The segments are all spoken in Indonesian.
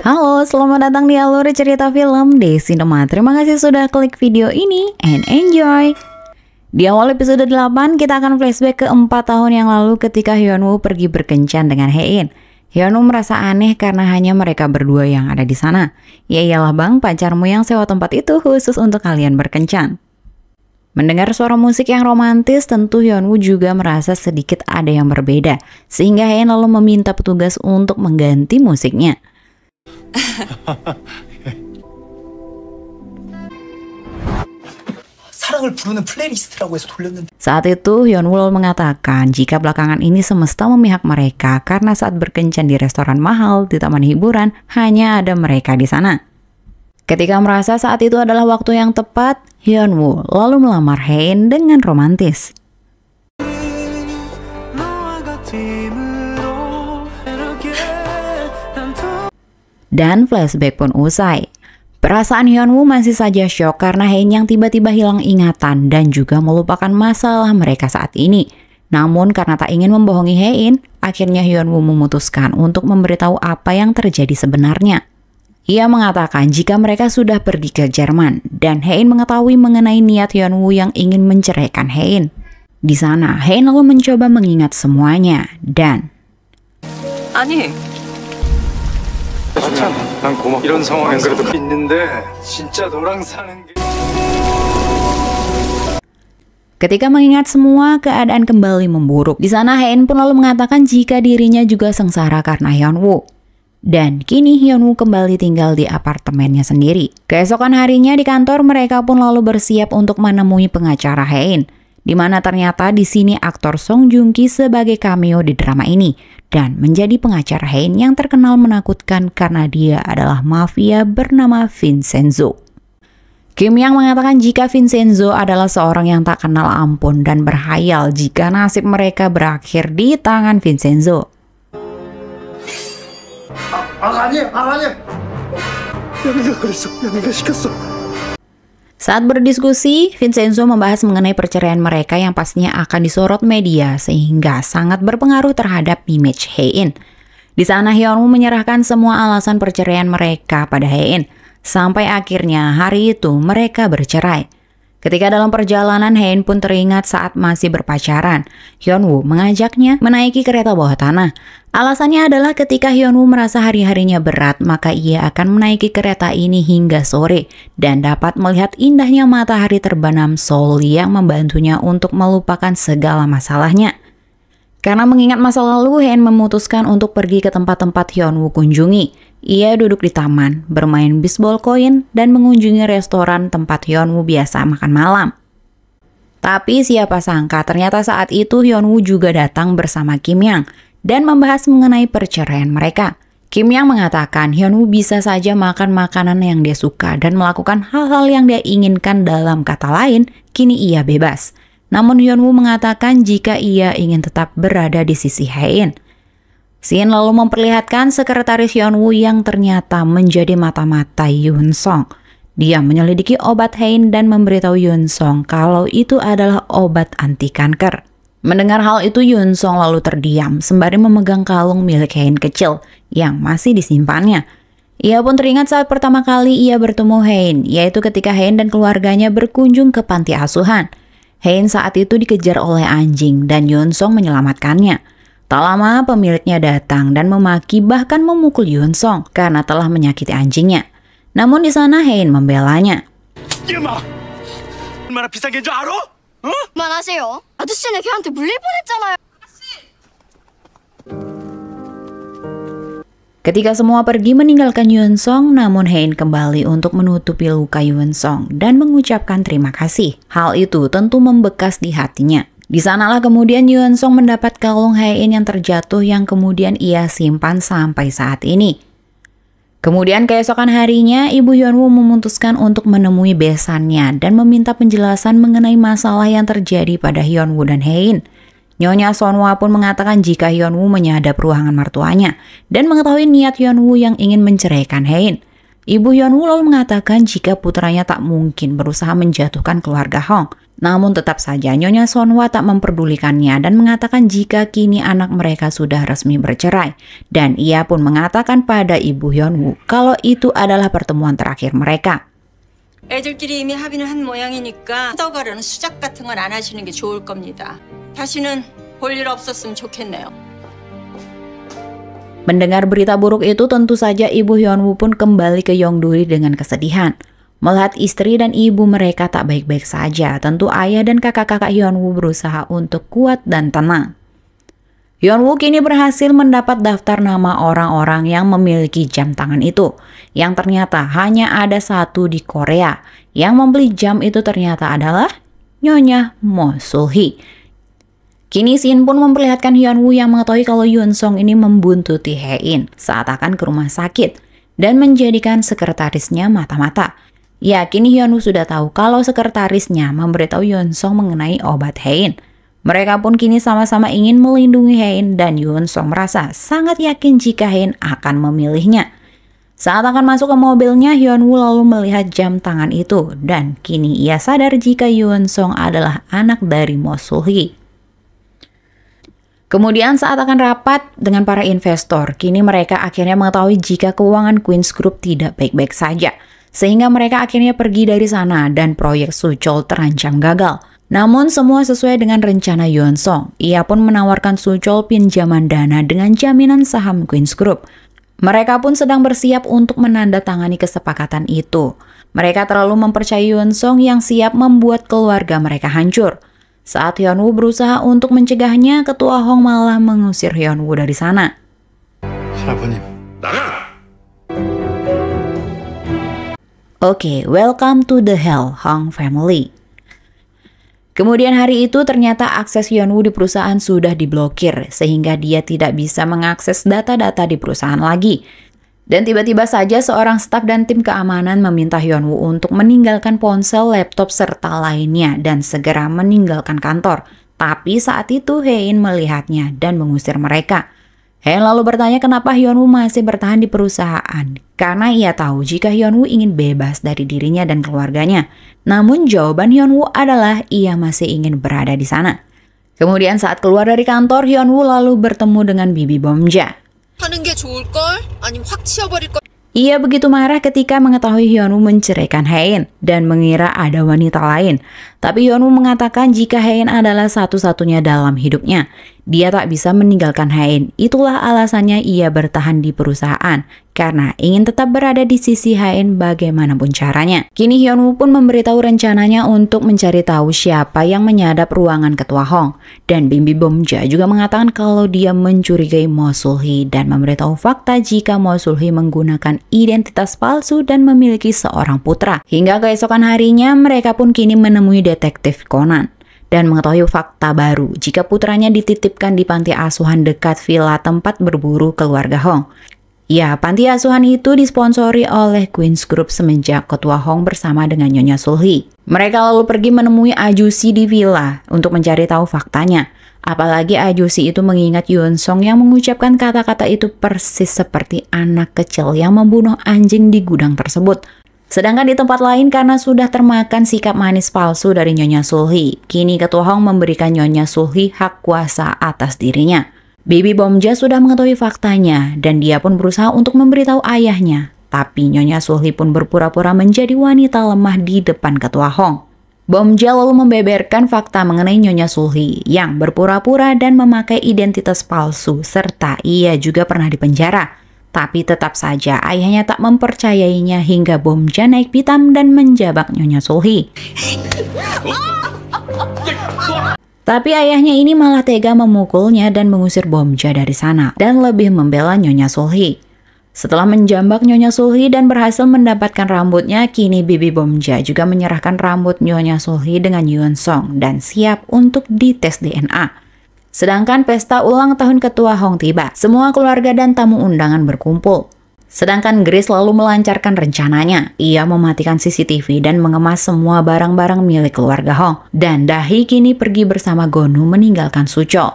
Halo, selamat datang di Alur Cerita Film di Cinema. Terima kasih sudah klik video ini and enjoy. Di awal episode 8, kita akan flashback ke 4 tahun yang lalu ketika Hyunwoo pergi berkencan dengan Hae-in. Hyunwoo merasa aneh karena hanya mereka berdua yang ada di sana. Ya iyalah bang, pacarmu yang sewa tempat itu khusus untuk kalian berkencan. Mendengar suara musik yang romantis, tentu Hyunwoo juga merasa sedikit ada yang berbeda. Sehingga Hae-in lalu meminta petugas untuk mengganti musiknya. Saat itu Hyunwoo mengatakan jika belakangan ini semesta memihak mereka karena saat berkencan di restoran mahal di taman hiburan hanya ada mereka di sana. Ketika merasa saat itu adalah waktu yang tepat, Hyunwoo lalu melamar Hae-in dengan romantis. Dan flashback pun usai. Perasaan Hyunwoo masih saja syok karena Hae-in yang tiba-tiba hilang ingatan dan juga melupakan masalah mereka saat ini. Namun karena tak ingin membohongi Hae-in, akhirnya Hyunwoo memutuskan untuk memberitahu apa yang terjadi sebenarnya. Ia mengatakan jika mereka sudah pergi ke Jerman dan Hae-in mengetahui mengenai niat Hyunwoo yang ingin menceraikan Hae-in. Di sana, Hae-in lalu mencoba mengingat semuanya dan 난 고맙고 이런 상황 안 그래도 있는데 진짜 너랑 사는 게. Ketika mengingat semua, keadaan kembali memburuk. Di sana Hae-in pun lalu mengatakan jika dirinya juga sengsara karena Hyunwoo. Dan kini Hyunwoo kembali tinggal di apartemennya sendiri. Keesokan harinya di kantor mereka pun lalu bersiap untuk menemui pengacara Hae-in. Di mana ternyata di sini aktor Song Joong-ki sebagai cameo di drama ini dan menjadi pengacara Hae-in yang terkenal menakutkan karena dia adalah mafia bernama Vincenzo. Kim Yang mengatakan jika Vincenzo adalah seorang yang tak kenal ampun dan berhayal jika nasib mereka berakhir di tangan Vincenzo. Saat berdiskusi, Vincenzo membahas mengenai perceraian mereka yang pastinya akan disorot media sehingga sangat berpengaruh terhadap image Hae-in. Di sana Hyunwoo menyerahkan semua alasan perceraian mereka pada Hae-in. Sampai akhirnya hari itu mereka bercerai. Ketika dalam perjalanan Hae-in pun teringat saat masih berpacaran. Hyunwoo mengajaknya menaiki kereta bawah tanah. Alasannya adalah ketika Hyunwoo merasa hari-harinya berat, maka ia akan menaiki kereta ini hingga sore dan dapat melihat indahnya matahari terbenam Seoul yang membantunya untuk melupakan segala masalahnya. Karena mengingat masa lalu, Hae-in memutuskan untuk pergi ke tempat-tempat Hyunwoo kunjungi. Ia duduk di taman, bermain bisbol koin, dan mengunjungi restoran tempat Hyunwoo biasa makan malam. Tapi siapa sangka ternyata saat itu Hyunwoo juga datang bersama Kim Yang dan membahas mengenai perceraian mereka. Kim Yang mengatakan Hyunwoo bisa saja makan makanan yang dia suka dan melakukan hal-hal yang dia inginkan, dalam kata lain, kini ia bebas. Namun Hyunwoo mengatakan jika ia ingin tetap berada di sisi Hae-in. Scene lalu memperlihatkan sekretaris Hyunwoo yang ternyata menjadi mata-mata Yoon Song. Dia menyelidiki obat Hae-in dan memberitahu Yoon Song kalau itu adalah obat anti kanker. Mendengar hal itu, Yoon Song lalu terdiam sembari memegang kalung milik Hae-in kecil yang masih disimpannya. Ia pun teringat saat pertama kali ia bertemu Hae-in, yaitu ketika Hae-in dan keluarganya berkunjung ke panti asuhan. Hae-in saat itu dikejar oleh anjing dan Yoon Song menyelamatkannya. Tak lama pemiliknya datang dan memaki bahkan memukul Yoon Song karena telah menyakiti anjingnya. Namun di sana Hae-in membelanya. Ketika semua pergi meninggalkan Yoon Song, namun Hae-in kembali untuk menutupi luka Yoon Song dan mengucapkan terima kasih. Hal itu tentu membekas di hatinya. Di sanalah kemudian Yoon Song mendapat kalung Hae-in yang terjatuh yang kemudian ia simpan sampai saat ini. Kemudian keesokan harinya, Ibu Hyunwoo memutuskan untuk menemui besannya dan meminta penjelasan mengenai masalah yang terjadi pada Hyunwoo dan Hae-in. Nyonya Sonhwa pun mengatakan jika Hyunwoo menyadap ruangan mertuanya dan mengetahui niat Hyunwoo yang ingin menceraikan Hae-in. Ibu Hyunwoo lalu mengatakan jika putranya tak mungkin berusaha menjatuhkan keluarga Hong. Namun tetap saja Nyonya Sonhwa tak memperdulikannya dan mengatakan jika kini anak mereka sudah resmi bercerai. Dan ia pun mengatakan pada Ibu Hyunwoo kalau itu adalah pertemuan terakhir mereka. 애들끼리 이미 합의는 한 모양이니까 떠가려는 수작 같은 건 안 하시는 게 좋을 겁니다. 다시는 볼 일 없었으면 좋겠네요. Mendengar berita buruk itu, tentu saja Ibu Hyunwoo pun kembali ke Yongduri dengan kesedihan. Melihat istri dan ibu mereka tak baik-baik saja, tentu ayah dan kakak-kakak Hyunwoo berusaha untuk kuat dan tenang. Hyunwoo kini berhasil mendapat daftar nama orang-orang yang memiliki jam tangan itu, yang ternyata hanya ada satu di Korea. Yang membeli jam itu ternyata adalah Nyonya Mo Sul-hee. Kini Shin pun memperlihatkan Hyunwoo yang mengetahui kalau Yoon Song ini membuntuti Hae-in saat akan ke rumah sakit dan menjadikan sekretarisnya mata-mata. Ya, kini Hyunwoo sudah tahu kalau sekretarisnya memberitahu Yoon Song mengenai obat Hae-in. Mereka pun kini sama-sama ingin melindungi Hae-in dan Yoon Song merasa sangat yakin jika Hae-in akan memilihnya. Saat akan masuk ke mobilnya, Hyunwoo lalu melihat jam tangan itu dan kini ia sadar jika Yoon Song adalah anak dari Mo Sul-hee. Kemudian saat akan rapat dengan para investor, kini mereka akhirnya mengetahui jika keuangan Queen's Group tidak baik-baik saja. Sehingga mereka akhirnya pergi dari sana dan proyek Suchol terancam gagal. Namun semua sesuai dengan rencana Yoon Song. Ia pun menawarkan Suchol pinjaman dana dengan jaminan saham Queen's Group. Mereka pun sedang bersiap untuk menandatangani kesepakatan itu. Mereka terlalu mempercayai Yoon Song yang siap membuat keluarga mereka hancur. Saat Hyunwoo berusaha untuk mencegahnya, Ketua Hong malah mengusir Hyunwoo dari sana. 할아버님, 나가! Oke, welcome to the Hell Hong family. Kemudian hari itu ternyata akses Hyunwoo di perusahaan sudah diblokir, sehingga dia tidak bisa mengakses data-data di perusahaan lagi. Dan tiba-tiba saja seorang staf dan tim keamanan meminta Hyunwoo untuk meninggalkan ponsel, laptop, serta lainnya dan segera meninggalkan kantor. Tapi saat itu Hae-in melihatnya dan mengusir mereka. Hae-in lalu bertanya kenapa Hyunwoo masih bertahan di perusahaan. Karena ia tahu jika Hyunwoo ingin bebas dari dirinya dan keluarganya. Namun jawaban Hyunwoo adalah ia masih ingin berada di sana. Kemudian saat keluar dari kantor, Hyunwoo lalu bertemu dengan Bibi Bomja. 하는 게 좋을걸? 아니면 확 치워버릴걸? Ia begitu marah ketika mengetahui Hyunwoo menceraikan Hae-in dan mengira ada wanita lain. Tapi Hyunwoo mengatakan jika Hae-in adalah satu-satunya dalam hidupnya. Dia tak bisa meninggalkan Hae-in. Itulah alasannya ia bertahan di perusahaan. Karena ingin tetap berada di sisi Hae-in bagaimanapun caranya. Kini Hyunwoo pun memberitahu rencananya untuk mencari tahu siapa yang menyadap ruangan Ketua Hong. Dan Bibi Bomja juga mengatakan kalau dia mencurigai Mo Sul-hee dan memberitahu fakta jika Mo Sul-hee menggunakan identitas palsu dan memiliki seorang putra. Hingga keesokan harinya mereka pun kini menemui detektif Conan dan mengetahui fakta baru jika putranya dititipkan di panti asuhan dekat villa tempat berburu keluarga Hong. Ya, panti asuhan itu disponsori oleh Queen's Group semenjak Ketua Hong bersama dengan Nyonya Sul-hee. Mereka lalu pergi menemui Ajusi di villa untuk mencari tahu faktanya. Apalagi Ajusi itu mengingat Yoon Song yang mengucapkan kata-kata itu persis seperti anak kecil yang membunuh anjing di gudang tersebut. Sedangkan di tempat lain karena sudah termakan sikap manis palsu dari Nyonya Sul-hee, kini Ketua Hong memberikan Nyonya Sul-hee hak kuasa atas dirinya. Bibi Bomja sudah mengetahui faktanya dan dia pun berusaha untuk memberitahu ayahnya. Tapi Nyonya Sul-hee pun berpura-pura menjadi wanita lemah di depan Ketua Hong. Bomja lalu membeberkan fakta mengenai Nyonya Sul-hee yang berpura-pura dan memakai identitas palsu serta ia juga pernah dipenjara. Tapi tetap saja ayahnya tak mempercayainya hingga Bomja naik pitam dan menjabak Nyonya Sul-hee. Tapi ayahnya ini malah tega memukulnya dan mengusir Bomja dari sana dan lebih membela Nyonya Sul-hee. Setelah menjambak Nyonya Sul-hee dan berhasil mendapatkan rambutnya, kini Bibi Bomja juga menyerahkan rambut Nyonya Sul-hee dengan Yoon Song dan siap untuk dites DNA. Sedangkan pesta ulang tahun Ketua Hong tiba, semua keluarga dan tamu undangan berkumpul. Sedangkan Grace lalu melancarkan rencananya. Ia mematikan CCTV dan mengemas semua barang-barang milik keluarga Hong. Dan Dahi kini pergi bersama Gonu meninggalkan Suchol.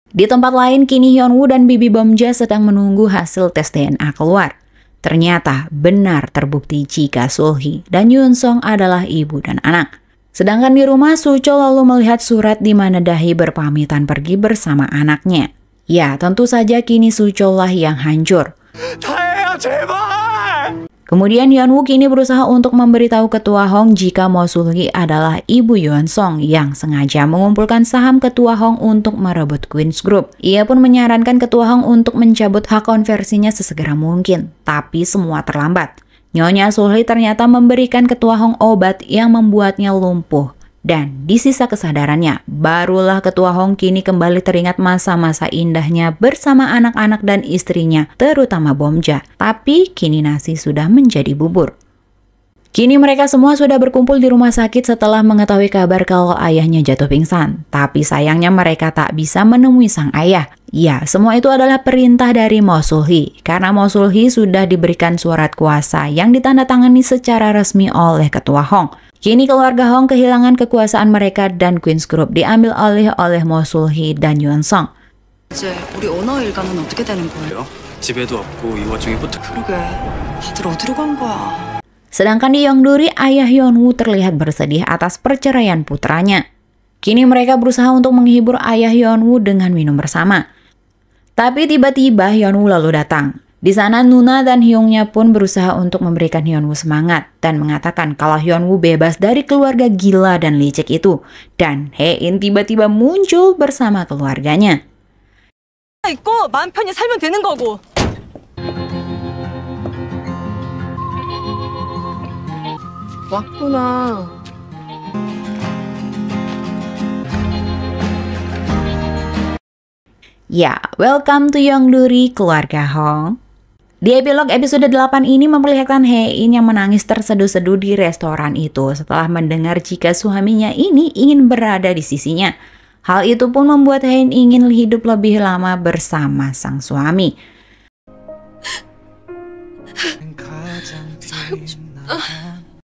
Di tempat lain, kini Hyunwoo dan Bibi Bomja sedang menunggu hasil tes DNA keluar. Ternyata benar terbukti jika Sulhi dan Yoon Song adalah ibu dan anak. Sedangkan di rumah, Suchol lalu melihat surat di mana Dahi berpamitan pergi bersama anaknya. Ya, tentu saja kini Suchol lah yang hancur. Kemudian Hyunwoo kini berusaha untuk memberitahu Ketua Hong jika Mo Sulhi adalah ibu Yoon Song yang sengaja mengumpulkan saham Ketua Hong untuk merebut Queen's Group. Ia pun menyarankan Ketua Hong untuk mencabut hak konversinya sesegera mungkin, tapi semua terlambat. Nyonya Sulhi ternyata memberikan Ketua Hong obat yang membuatnya lumpuh. Dan di sisa kesadarannya, barulah Ketua Hong kini kembali teringat masa-masa indahnya bersama anak-anak dan istrinya, terutama Bomja. Tapi kini nasi sudah menjadi bubur. Kini mereka semua sudah berkumpul di rumah sakit setelah mengetahui kabar kalau ayahnya jatuh pingsan. Tapi sayangnya mereka tak bisa menemui sang ayah. Ya, semua itu adalah perintah dari Mo Sulhi. Karena Mo Sulhi sudah diberikan surat kuasa yang ditandatangani secara resmi oleh Ketua Hong. Kini keluarga Hong kehilangan kekuasaan mereka dan Queen's Group diambil alih oleh Mo Sulhi dan Yoon Song. 이제 우리 오너 일가는 어떻게 되는 거예요? 집에도 없고 이 와중에 부탁. 그러게 다들 어디로 간 거야? Sedangkan di Yeongduri, ayah Hyunwoo terlihat bersedih atas perceraian putranya. Kini mereka berusaha untuk menghibur ayah Hyunwoo dengan minum bersama. Tapi tiba-tiba Hyunwoo lalu datang. Di sana Nuna dan Hyungnya pun berusaha untuk memberikan Hyunwoo semangat dan mengatakan kalau Hyunwoo bebas dari keluarga gila dan licik itu. Dan Hae-in tiba-tiba muncul bersama keluarganya. 있고 마음 편히 살면 되는 거고. 왔구나. Ya, welcome to Yeongduri, keluarga Hong. Di epilog episode 8 ini memperlihatkan Hae-in yang menangis terseduh-seduh di restoran itu setelah mendengar jika suaminya ini ingin berada di sisinya. Hal itu pun membuat Hae-in ingin hidup lebih lama bersama sang suami. 살고 싶다.